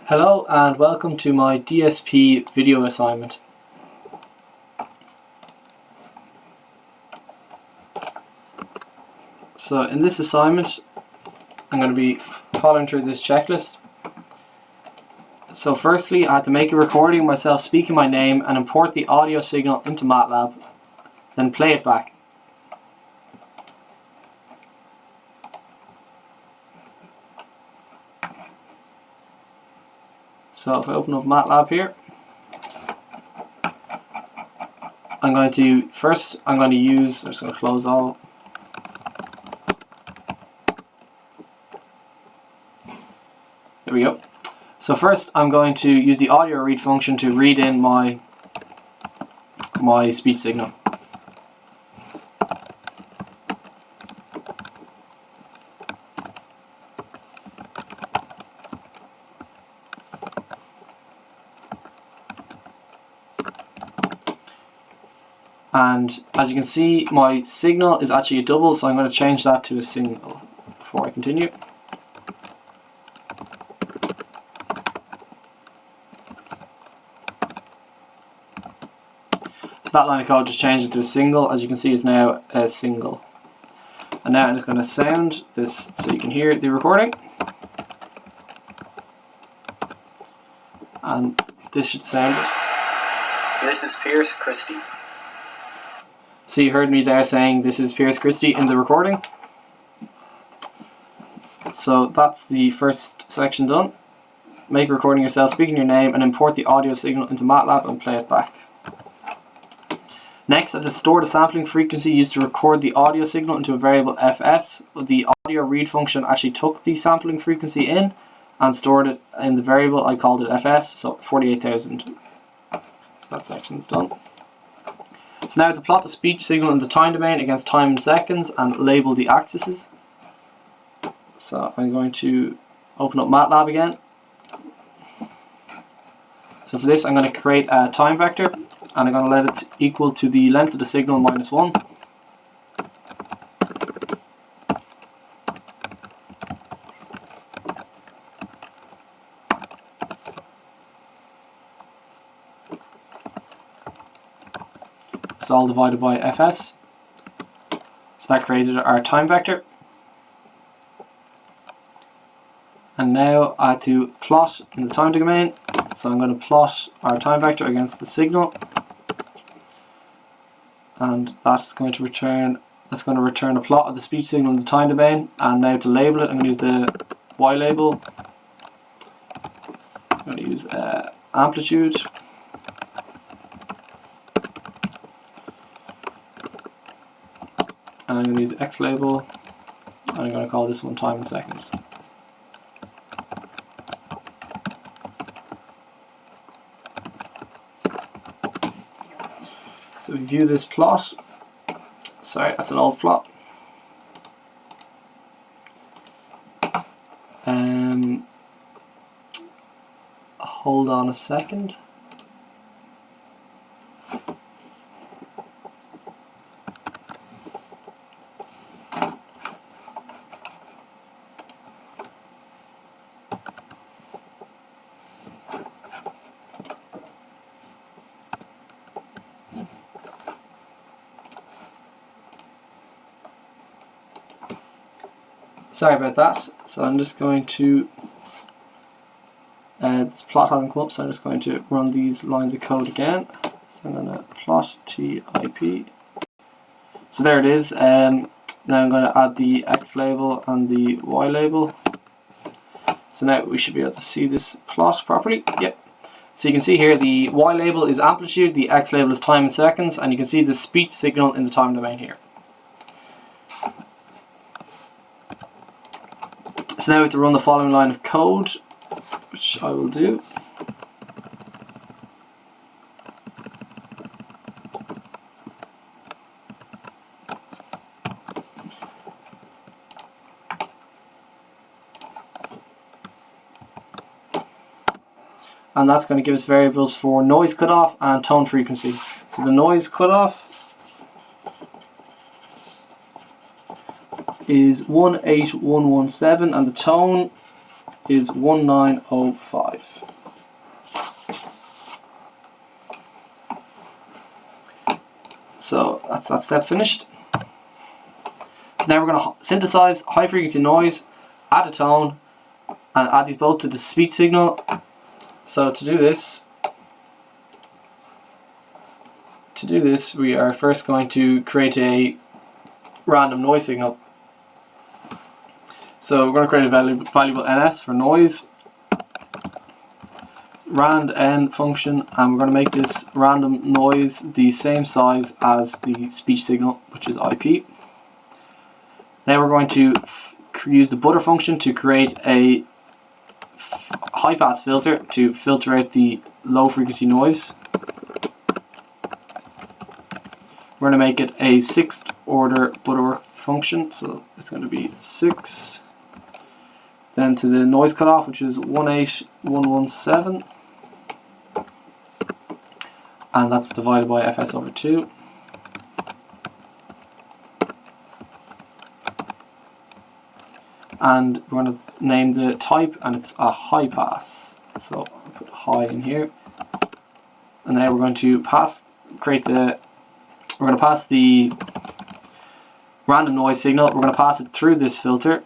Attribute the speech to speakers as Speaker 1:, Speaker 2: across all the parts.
Speaker 1: Hello and welcome to my DSP video assignment. So in this assignment I'm going to be following through this checklist. So firstly I had to make a recording of myself speaking my name and import the audio signal into MATLAB, then play it back. So if I open up MATLAB here, I'm going to use, I'm just going to close all. There we go. So first I'm going to use the audio read function to read in my speech signal. And as you can see, my signal is actually a double, so I'm going to change that to a single before I continue. So that line of code just changed it to a single. As you can see, it's now a single. And now I'm just going to sound this so you can hear the recording. And this should sound it. This is Pierce Christie. So you heard me there saying this is Pierce Christie in the recording. So that's the first section done. Make a recording yourself speaking your name and import the audio signal into MATLAB and play it back. Next, I have to store the sampling frequency used to record the audio signal into a variable fs. The audio read function actually took the sampling frequency in and stored it in the variable. I called it fs, so 48,000. So that section's done. So now I have to plot the speech signal in the time domain against time in seconds and label the axes. So I'm going to open up MATLAB again. So for this I'm going to create a time vector and I'm going to let it equal to the length of the signal minus 1. It's all divided by fs. So that created our time vector. And now I have to plot in the time domain. So I'm going to plot our time vector against the signal. And that's going to return a plot of the speech signal in the time domain. And now to label it, I'm going to use the Y label. I'm going to use amplitude. And I'm going to use X label, and I'm going to call this one time in seconds. So we view this plot. Sorry, that's an old plot. Hold on a second. Sorry about that. So I'm just going to, this plot hasn't come up, so I'm just going to run these lines of code again. So I'm going to plot TIP. So there it is. Now I'm going to add the X label and the Y label. So now we should be able to see this plot properly. Yep. So you can see here the Y label is amplitude, the X label is time in seconds, and you can see the speech signal in the time domain here. So now we have to run the following line of code, which I will do. And that's going to give us variables for noise cutoff and tone frequency. So the noise cutoff is 18117 and the tone is 1905. So that's that step finished. So now we're going to synthesize high frequency noise, add a tone, and add these both to the speech signal. So to do this, we are first going to create a random noise signal. So we're going to create a variable ns for noise, rand_n function, and we're going to make this random noise the same size as the speech signal, which is IP. Now we're going to use the butter function to create a high pass filter to filter out the low frequency noise. We're going to make it a 6th order Butterworth function, so it's going to be 6. Then to the noise cutoff, which is 18117, and that's divided by fs over 2. And we're going to name the type, and it's a high pass. So I'll put high in here. And now we're going to pass the random noise signal. We're going to pass it through this filter.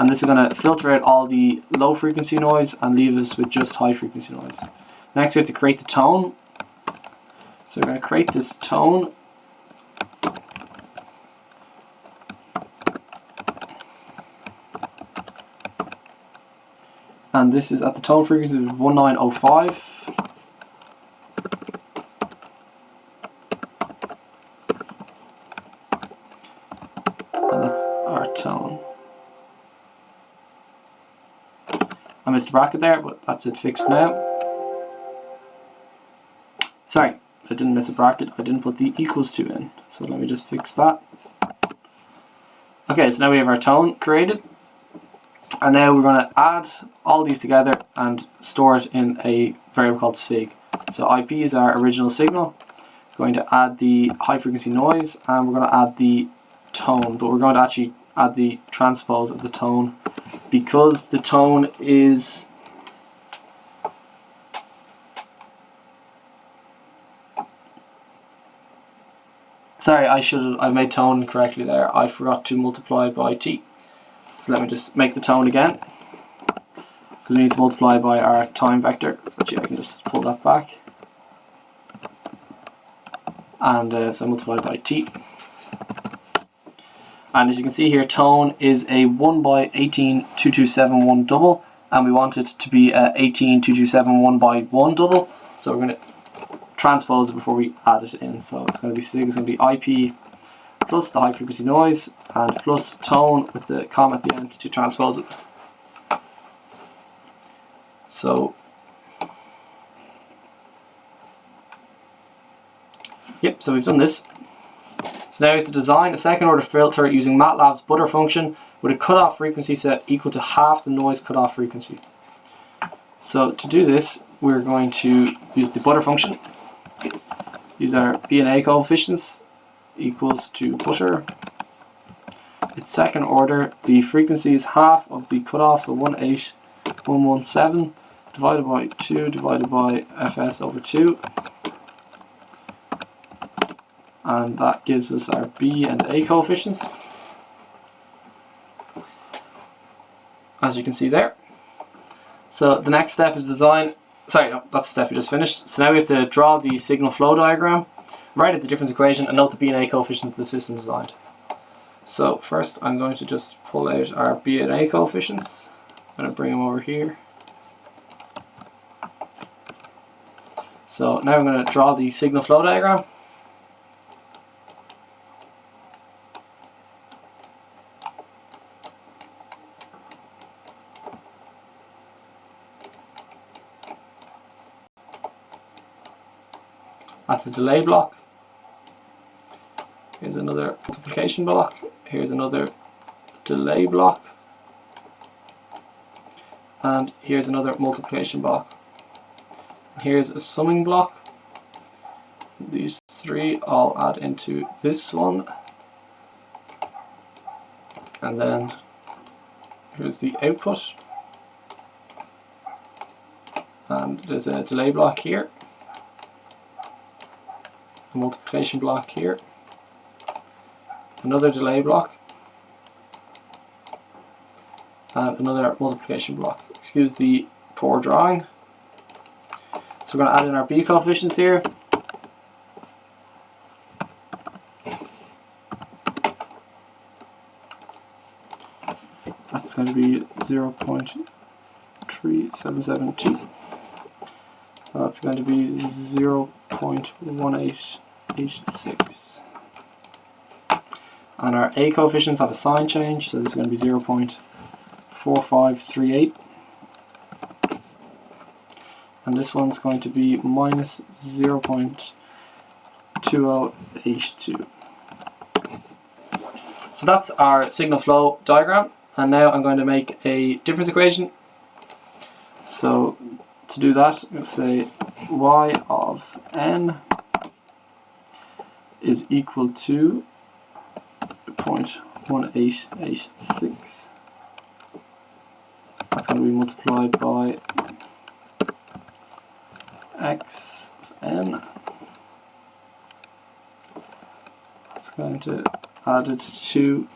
Speaker 1: And this is going to filter out all the low frequency noise and leave us with just high frequency noise. Next we have to create the tone. So we're going to create this tone. And this is at the tone frequency of 1905. And that's our tone. I missed a bracket there, but that's it fixed now. Sorry, I didn't miss a bracket, I didn't put the equals to in. So let me just fix that. Okay, so now we have our tone created. And now we're going to add all these together and store it in a variable called sig. So IP is our original signal. We're going to add the high frequency noise, and we're going to add the tone, but we're going to actually add the transpose of the tone because the tone is I made tone correctly there. I forgot to multiply by t. So let me just make the tone again, because we need to multiply by our time vector. So actually I can just pull that back. And so I multiply by t. And as you can see here, tone is a 1 by 182271 double, and we want it to be a 182271 by 1 double. So we're going to transpose it before we add it in. So it's going to be sig, it's going to be IP plus the high frequency noise and plus tone with the comma at the end to transpose it. So yep, so we've done this. So now we have to design a second order filter using MATLAB's butter function with a cutoff frequency set equal to half the noise cutoff frequency. So to do this, we're going to use the butter function, use our B and A coefficients equals to butter. It's second order, the frequency is half of the cutoff, so 18117 divided by 2 divided by fs over 2. And that gives us our B and A coefficients, as you can see there. So the next step is design, sorry, no, that's the step we just finished. So now we have to draw the signal flow diagram, write out the difference equation, and note the B and A coefficient the system designed. So first I'm going to just pull out our B and A coefficients. I'm going to bring them over here. So now I'm going to draw the signal flow diagram. That's a delay block. Here's another multiplication block. Here's another delay block. And here's another multiplication block. Here's a summing block. These three all add into this one. And then here's the output, and there's a delay block here, a multiplication block here, another delay block, and another multiplication block. Excuse the poor drawing. So we're going to add in our B coefficients here. That's going to be 0.3772. That's going to be 0.1886. And our A coefficients have a sign change, so this is going to be 0.4538. And this one's going to be minus 0.2082. So that's our signal flow diagram. And now I'm going to make a difference equation. So to do that, I'm going to say y of n is equal to 0.1886. That's going to be multiplied by x of n. It's going to add it to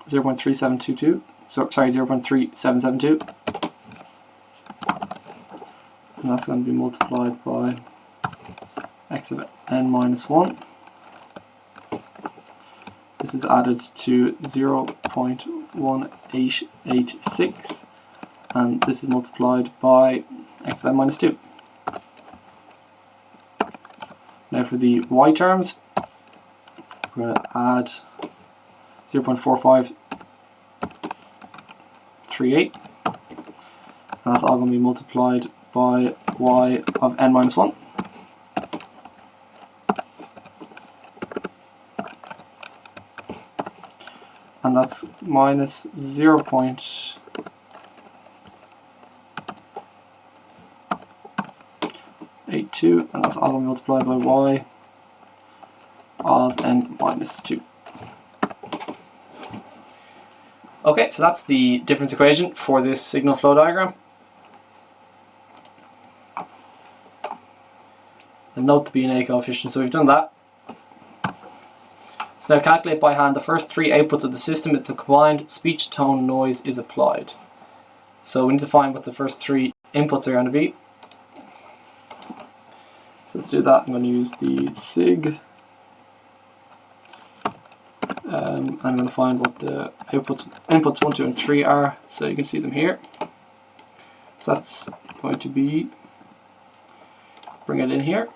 Speaker 1: 0.3722. So sorry, 0.3772. And that's going to be multiplied by x of n minus 1. This is added to 0.1886, and this is multiplied by x of n minus 2. Now for the y terms, we're going to add 0.4538, and that's all going to be multiplied by y of n minus 1. And that's minus 0.82, and that's all going to be multiplied by y of n minus 2. Okay, so that's the difference equation for this signal flow diagram. And note the B and A coefficient. So we've done that. So now calculate by hand the first three outputs of the system if the combined speech tone noise is applied. So we need to find what the first three inputs are going to be. So let's do that. I'm going to use the SIG. I'm going to find what the inputs 1, 2 and 3 are, so you can see them here. So that's going to be, bring it in here.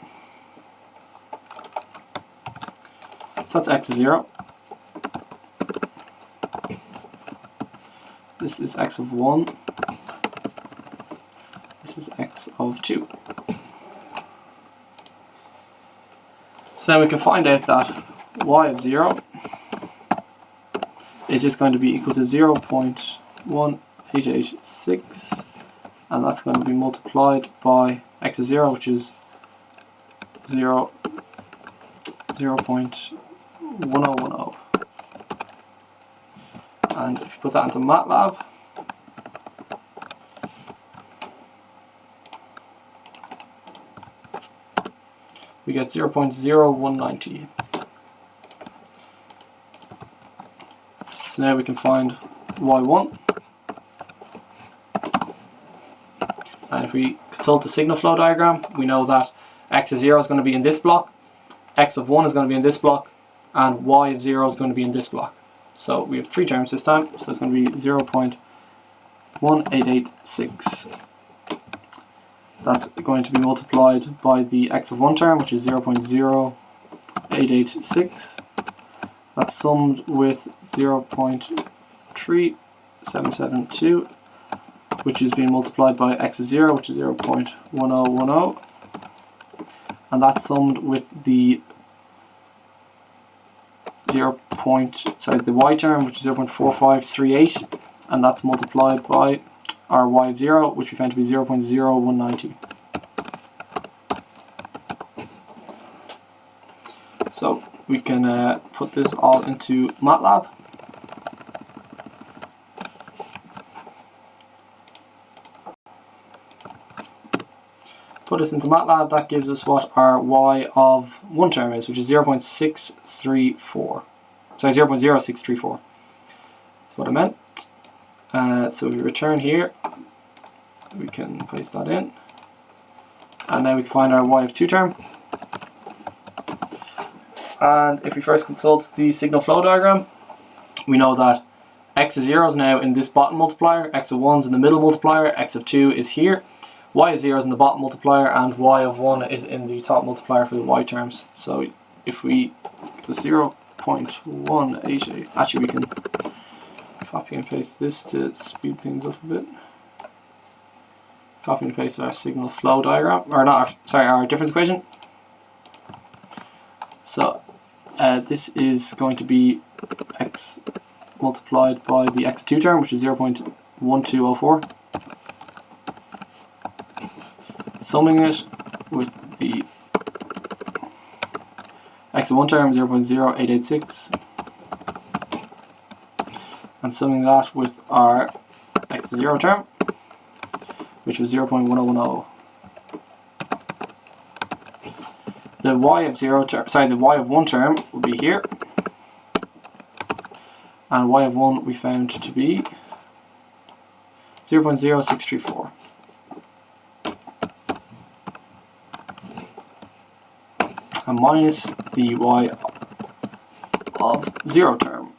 Speaker 1: So that's x of 0. This is x of 1. This is x of 2. So then we can find out that y of 0 is just going to be equal to 0.1886, and that's going to be multiplied by x of 0, which is 0.1010. And if you put that into MATLAB, we get 0.0190. So now we can find y1, and if we consult the signal flow diagram, we know that x of 0 is going to be in this block, x of 1 is going to be in this block, and y of 0 is going to be in this block. So we have three terms this time, so it's going to be 0.1886. That's going to be multiplied by the x of 1 term, which is 0.0886. That's summed with 0.3772, which is being multiplied by x of 0, which is 0.1010. And that's summed with the the y term, which is 0.4538, and that's multiplied by our y of 0, which we found to be 0.0190. So we can put this all into MATLAB. Put this into MATLAB, that gives us what our y of one term is, which is 0.634. Sorry, 0.0634. That's what I meant. So we return here, we can paste that in, and then we can find our y of 2 term. And if we first consult the signal flow diagram, we know that x of 0 is now in this bottom multiplier, x of 1 is in the middle multiplier, x of 2 is here, y of 0 is in the bottom multiplier, and y of 1 is in the top multiplier for the y terms. So if we go 0.188, actually we can copy and paste this to speed things up a bit. Copy and paste our signal flow diagram, or not, our difference equation. So this is going to be x multiplied by the x2 term, which is 0.1204. Summing it with the x1 term, 0.0886. And summing that with our x0 term, which was 0.1010. The y of 0 term, the y of 1 term will be here, and y of 1 we found to be 0.0634. And minus the y of 0 term,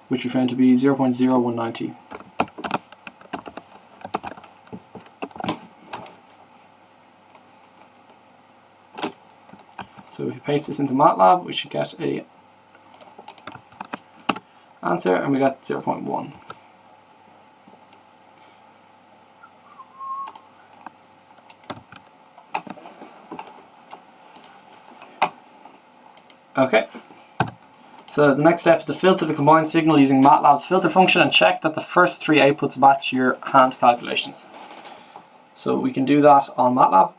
Speaker 1: which we found to be 0.0190. So if we paste this into MATLAB, we should get a answer, and we got 0.1. Okay. So the next step is to filter the combined signal using MATLAB's filter function and check that the first 3 outputs match your hand calculations. So we can do that on MATLAB.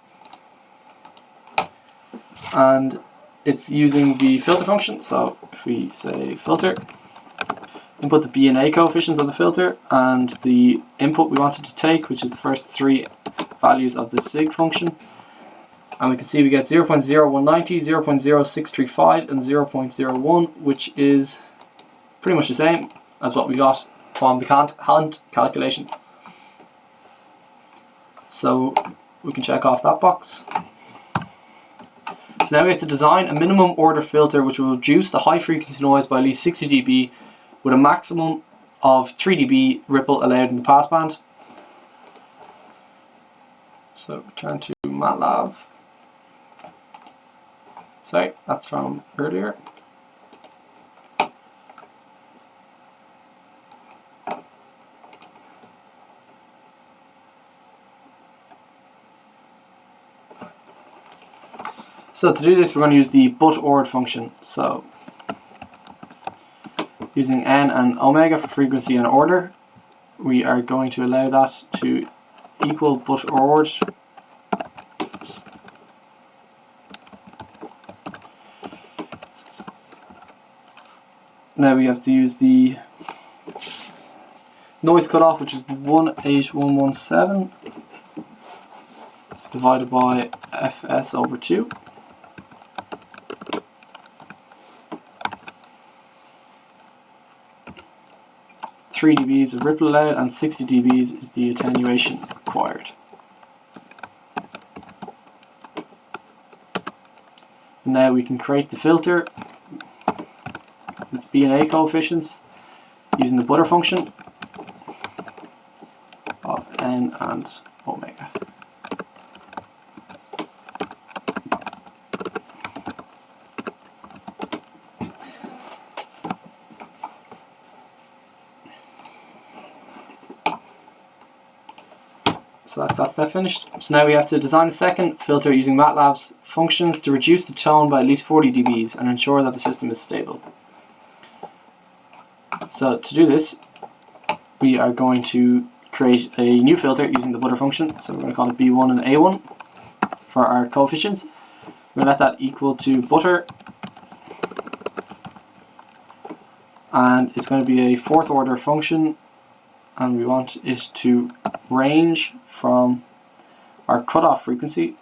Speaker 1: And it's using the filter function. So if we say filter, input the B and A coefficients of the filter and the input we wanted to take, which is the first 3 values of the sig function. And we can see we get 0.0190, 0.0635 and 0.01, which is pretty much the same as what we got from the hand calculations. So we can check off that box. So now we have to design a minimum order filter which will reduce the high frequency noise by at least 60 dB with a maximum of 3 dB ripple allowed in the passband. So return to MATLAB. Sorry, that's from earlier. So to do this, we're going to use the but-ord function. So using n and omega for frequency and order, we are going to allow that to equal but-ord. Now we have to use the noise cutoff, which is 18117. It's divided by fs over 2. Three dBs of ripple allowed and 60 dBs is the attenuation required. And now we can create the filter with B and A coefficients using the butter function of n and omega. So that's that step finished. So now we have to design a second filter using MATLAB's functions to reduce the tone by at least 40 dBs and ensure that the system is stable. So to do this, we are going to create a new filter using the butter function. So we're going to call it B1 and A1 for our coefficients. We're going to let that equal to butter. And it's going to be a 4th order function, and we want it to range from our cutoff frequency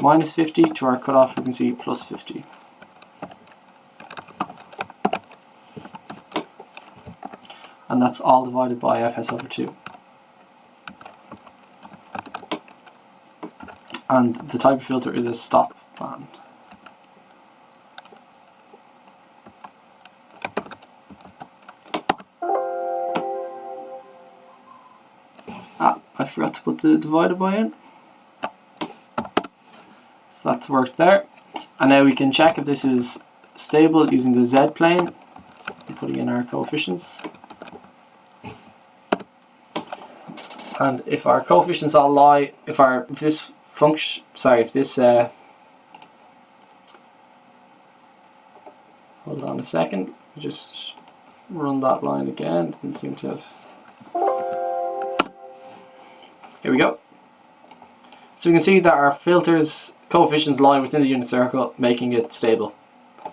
Speaker 1: minus 50 to our cutoff frequency plus 50. And that's all divided by fs over 2. And the type of filter is a stop band. I forgot to put the divided by in. So that's worked there. And now we can check if this is stable using the Z plane and putting in our coefficients. And if our coefficients all lie, if this function, sorry, if this hold on a second, just run that line again. Didn't seem to have. Here we go. So we can see that our filter's coefficients lie within the unit circle, making it stable.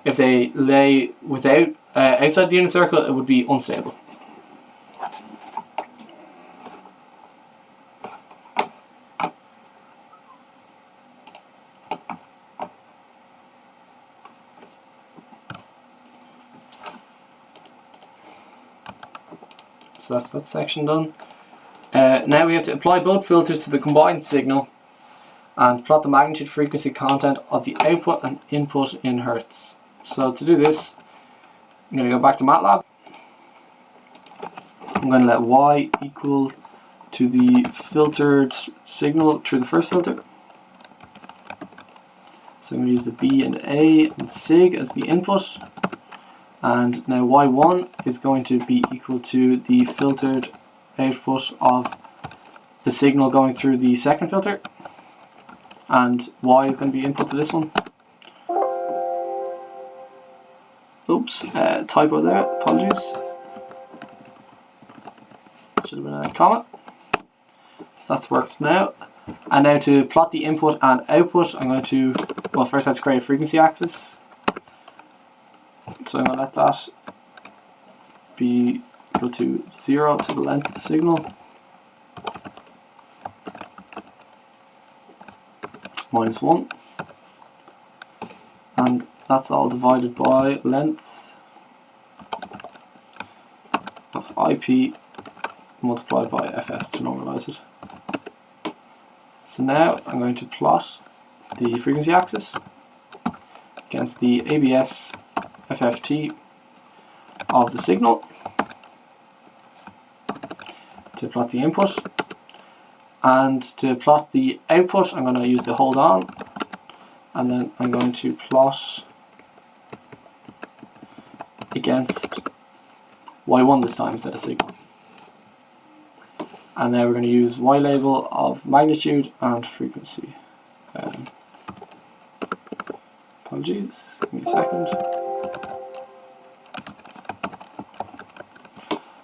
Speaker 1: If they lay without outside the unit circle, it would be unstable. So that's that section done. Now we have to apply both filters to the combined signal and plot the magnitude, frequency, content of the output and input in Hertz. So to do this, I'm going to go back to MATLAB. I'm going to let y equal to the filtered signal through the first filter. So I'm going to use the B and A and sig as the input. And now y1 is going to be equal to the filtered output of the signal going through the second filter. And y is going to be input to this one. Oops, typo there, apologies. Should have been a comma. So that's worked now. And now to plot the input and output, I'm going to, well, first let's create a frequency axis. So I'm going to let that be equal to 0 to the length of the signal, minus 1, and that's all divided by length of IP multiplied by fs to normalize it. So now I'm going to plot the frequency axis against the ABS FFT of the signal to plot the input, and to plot the output I'm going to use the hold on, and then I'm going to plot against y1 this time instead of signal. And now we're going to use y label of magnitude and frequency. Apologies, give me a second.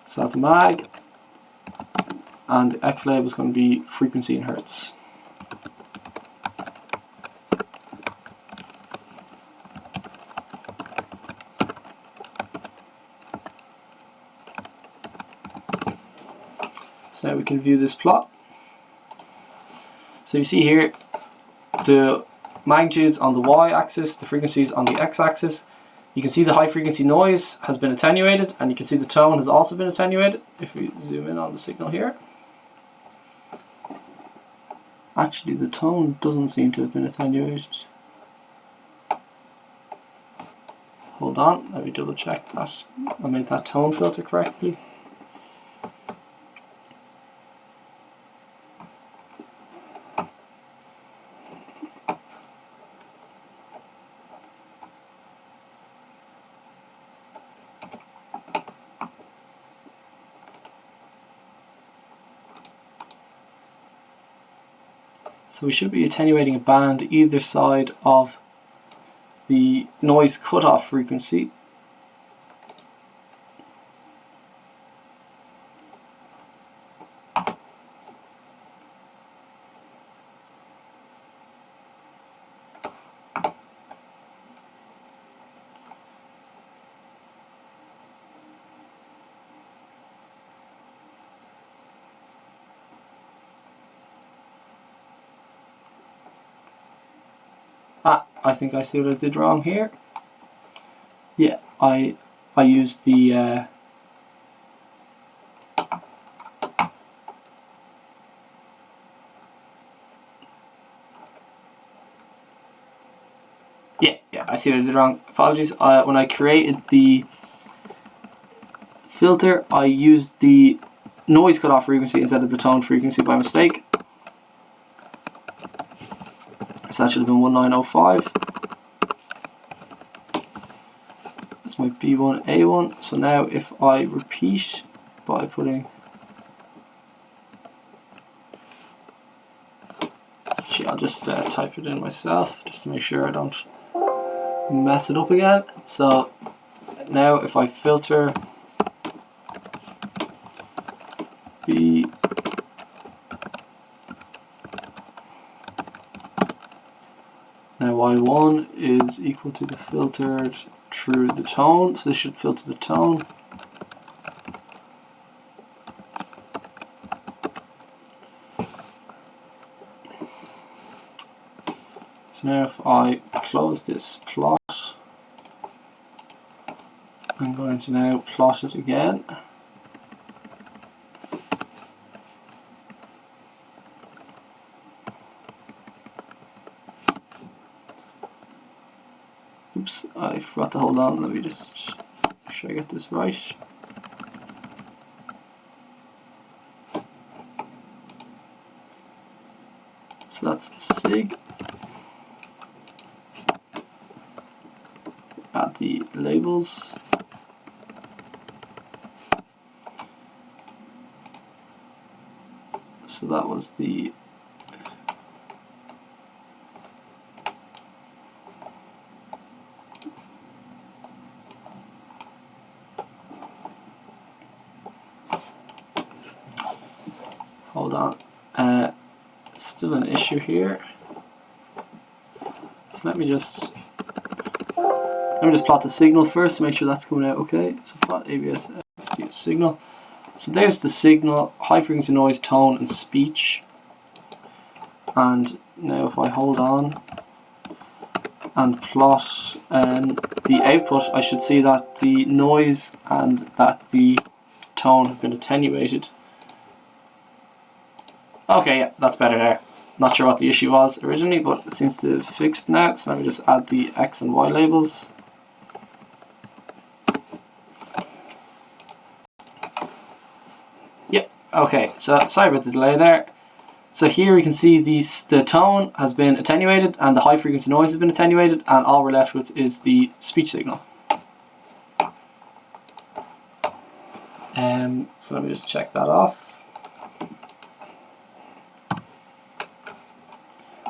Speaker 1: So that's mag, and the X label is going to be frequency in Hertz. So now we can view this plot. So you see here the magnitudes on the y-axis, the frequencies on the x-axis. You can see the high frequency noise has been attenuated, and you can see the tone has also been attenuated. If we zoom in on the signal here, actually the tone doesn't seem to have been attenuated. Hold on, let me double check that I made that tone filter correctly. So we should be attenuating a band either side of the noise cutoff frequency. I think I see what I did wrong here. Yeah, I used the yeah, I see what I did wrong. Apologies. When I created the filter, I used the noise cutoff frequency instead of the tone frequency by mistake. So that should have been 1905. That's my B1A1. So now if I repeat by putting, actually I'll just type it in myself just to make sure I don't mess it up again. So now if I filter B, now Y1 is equal to the filtered through the tone, so this should filter the tone. So now if I close this plot, I'm going to now plot it again. Oops, I forgot to hold on. Let me just make sure I get this right. So that's sig. Add the labels. So that was the hold on, still an issue here. So let me just plot the signal first to make sure that's coming out okay. So plot ABS FT signal. So there's the signal, high frequency noise, tone and speech. And now if I hold on and plot the output, I should see that the noise and that the tone have been attenuated. Okay, yeah, that's better there. Not sure what the issue was originally, but it seems to have fixed now. So let me just add the X and Y labels. Yep, okay, so sorry about the delay there. So here we can see the tone has been attenuated and the high frequency noise has been attenuated, and all we're left with is the speech signal. So let me just check that off.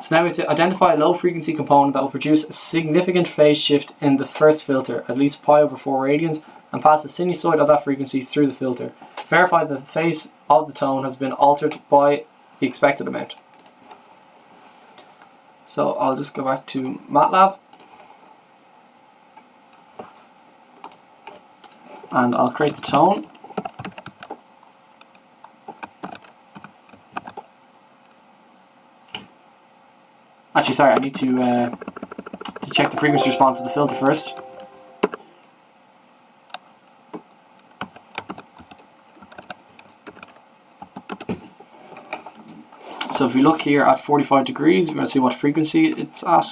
Speaker 1: So now we have to identify a low frequency component that will produce a significant phase shift in the first filter, at least pi over 4 radians, and pass the sinusoid of that frequency through the filter. Verify that the phase of the tone has been altered by the expected amount. So I'll just go back to MATLAB and I'll create the tone. Actually, sorry, I need to check the frequency response of the filter first. So if we look here at 45 degrees, we're going to see what frequency it's at.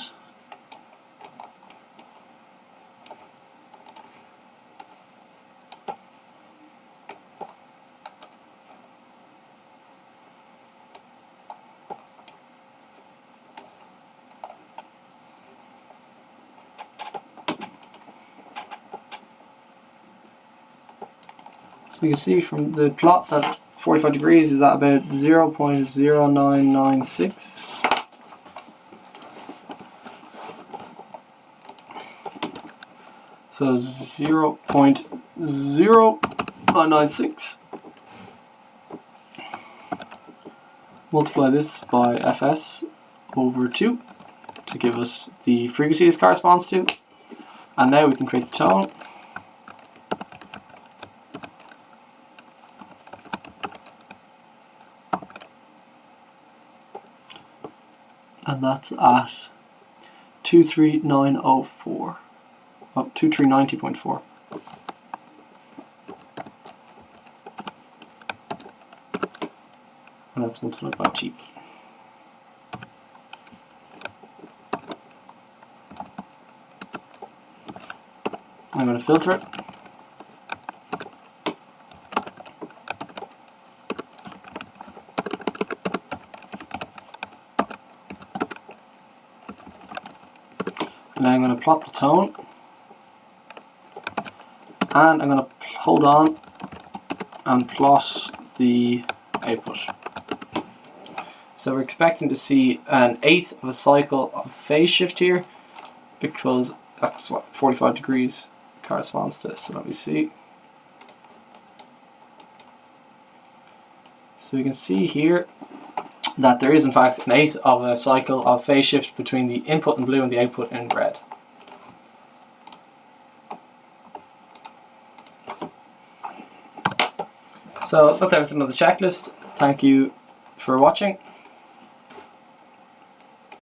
Speaker 1: So you can see from the plot that 45 degrees is at about 0.0996. So 0.0996. Multiply this by Fs over 2 to give us the frequency this corresponds to. And now we can create the tone. And that's at C20330121 oh, 2390.4. And that's multiplied by G. I'm going to filter it. And now I'm going to plot the tone. And I'm going to hold on and plot the output. So we're expecting to see an 1/8 of a cycle of phase shift here, because that's what 45 degrees corresponds to. So let me see. So we can see here that there is in fact an 1/8 of a cycle of phase shift between the input in blue and the output in red. So that's everything on the checklist. Thank you for watching.